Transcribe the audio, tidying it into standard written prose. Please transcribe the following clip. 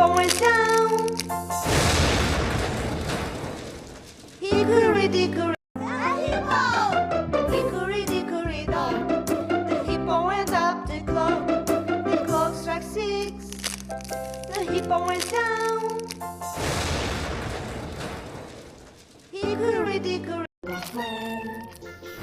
hippo went down. Hickory dickory, a hippo. Hickory dickory dock, the hippo went up the clock. The clock struck 6. The hippo went down. Hickory dickory home.